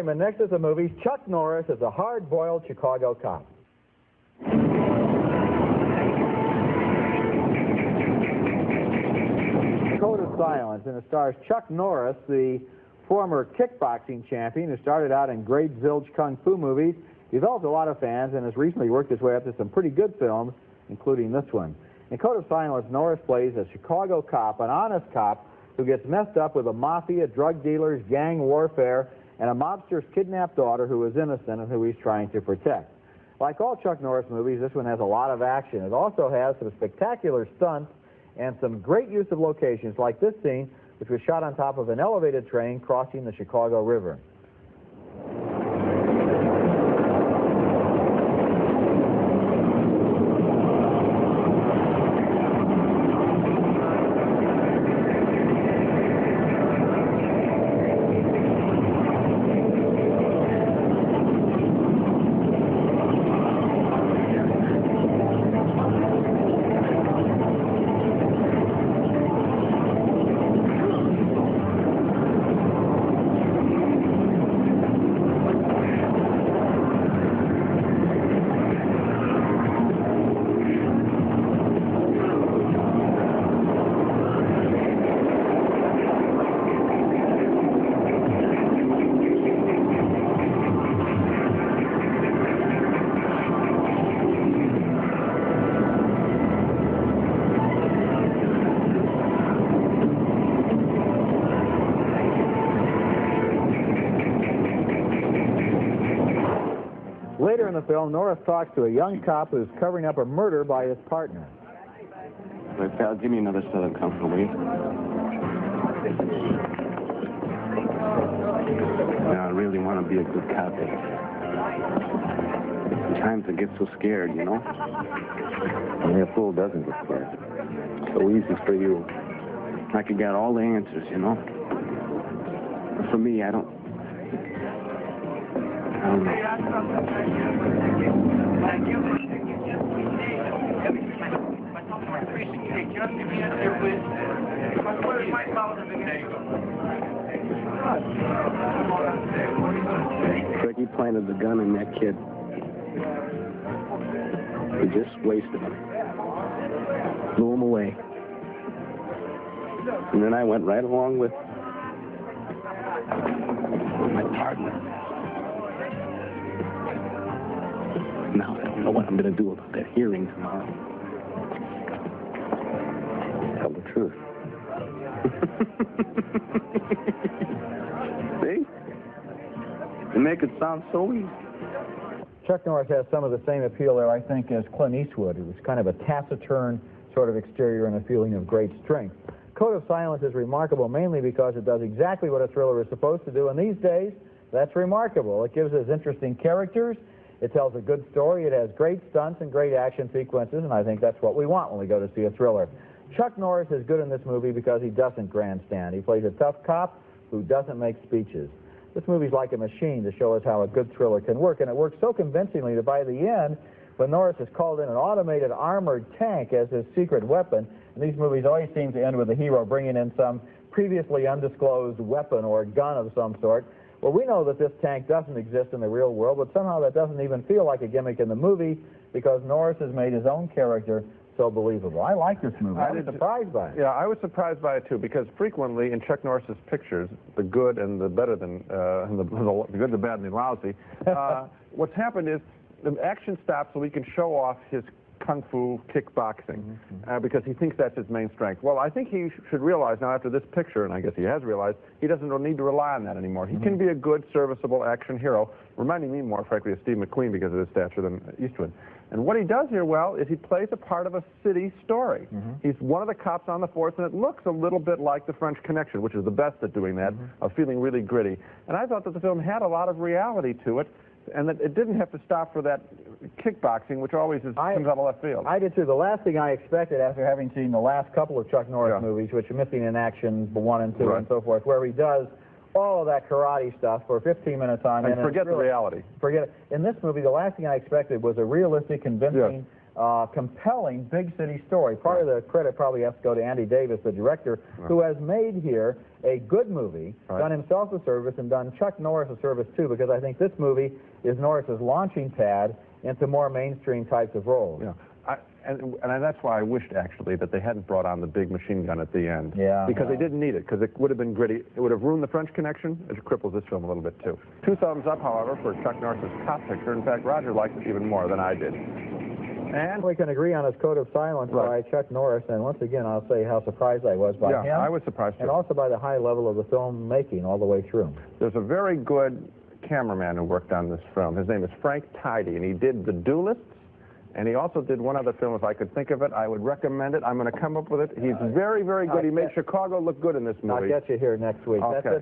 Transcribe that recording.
Merriman, next is the movie Chuck Norris as a hard-boiled Chicago cop. Code of Silence, and it stars Chuck Norris, the former kickboxing champion who started out in great zilch kung fu movies, developed a lot of fans, and has recently worked his way up to some pretty good films, including this one. In Code of Silence, Norris plays a Chicago cop, an honest cop, who gets messed up with the mafia, drug dealers, gang warfare, and a mobster's kidnapped daughter who is innocent and who he's trying to protect. Like all Chuck Norris movies, this one has a lot of action. It also has some spectacular stunts and some great use of locations, like this scene, which was shot on top of an elevated train crossing the Chicago River. Later in the film, Norris talks to a young cop who's covering up a murder by his partner. Wait, pal, give me another Southern Comfort, will you? Now, I really want to be a good cop. Sometimes I get so scared, you know? Only a fool doesn't get scared. So easy for you. Like I got all the answers, you know? But for me, I don't know. Ricky planted the gun in that kid. He just wasted him. Blew him away. And then I went right along with my partner. Now I don't know what I'm going to do about that hearing tomorrow. Tell the truth. See? You make it sound so easy. Chuck Norris has some of the same appeal there, I think, as Clint Eastwood, who was kind of a taciturn sort of exterior and a feeling of great strength. Code of Silence is remarkable mainly because it does exactly what a thriller is supposed to do, and these days, that's remarkable. It gives us interesting characters. It tells a good story. It has great stunts and great action sequences, and I think that's what we want when we go to see a thriller. Chuck Norris is good in this movie because he doesn't grandstand. He plays a tough cop who doesn't make speeches. This movie's like a machine to show us how a good thriller can work, and it works so convincingly that by the end, when Norris has called in an automated armored tank as his secret weapon, and these movies always seem to end with the hero bringing in some previously undisclosed weapon or gun of some sort. Well, we know that this tank doesn't exist in the real world, but somehow that doesn't even feel like a gimmick in the movie because Norris has made his own character so believable. I like this movie. I was surprised by it. Yeah, I was surprised by it too because frequently in Chuck Norris's pictures, the good and the better than, the good, the bad, and the lousy, what's happened is the action stops so he can show off his kung fu kickboxing because he thinks that's his main strength. Well, I think he should realize now after this picture, and I guess he has realized, he doesn't need to rely on that anymore. He can be a good, serviceable action hero, reminding me more, frankly, of Steve McQueen because of his stature than Eastwood. And what he does here well is he plays a part of a city story. He's one of the cops on the force, and it looks a little bit like The French Connection, which is the best at doing that, of feeling really gritty. And I thought that the film had a lot of reality to it, and that it didn't have to stop for that kickboxing, which always comes out of left field. I did too. The last thing I expected after having seen the last couple of Chuck Norris movies, which are Missing in Action 1 and 2 and so forth, where he does all of that karate stuff for 15 minutes on end. And forget the reality. Forget it. In this movie, the last thing I expected was a realistic, convincing compelling big city story. Part of the credit probably has to go to Andy Davis, the director, who has made here a good movie, done himself a service, and done Chuck Norris a service too, because I think this movie is Norris's launching pad into more mainstream types of roles. Yeah. And that's why I wished, actually, that they hadn't brought on the big machine gun at the end. Yeah. Because they didn't need it, because it would have been gritty. It would have ruined the French Connection. It cripples this film a little bit, too. 2 thumbs up, however, for Chuck Norris's top picture. In fact, Roger liked it even more than I did. And we can agree on his Code of Silence by Chuck Norris, and once again, I'll say how surprised I was by him. I was surprised, too. And also by the high level of the film making all the way through. There's a very good cameraman who worked on this film. His name is Frank Tidy, and he did The Duelists, and he also did one other film. If I could think of it, I would recommend it. I'm going to come up with it. He's very, very good. He made Chicago look good in this movie. I'll get you here next week. Okay. That's it.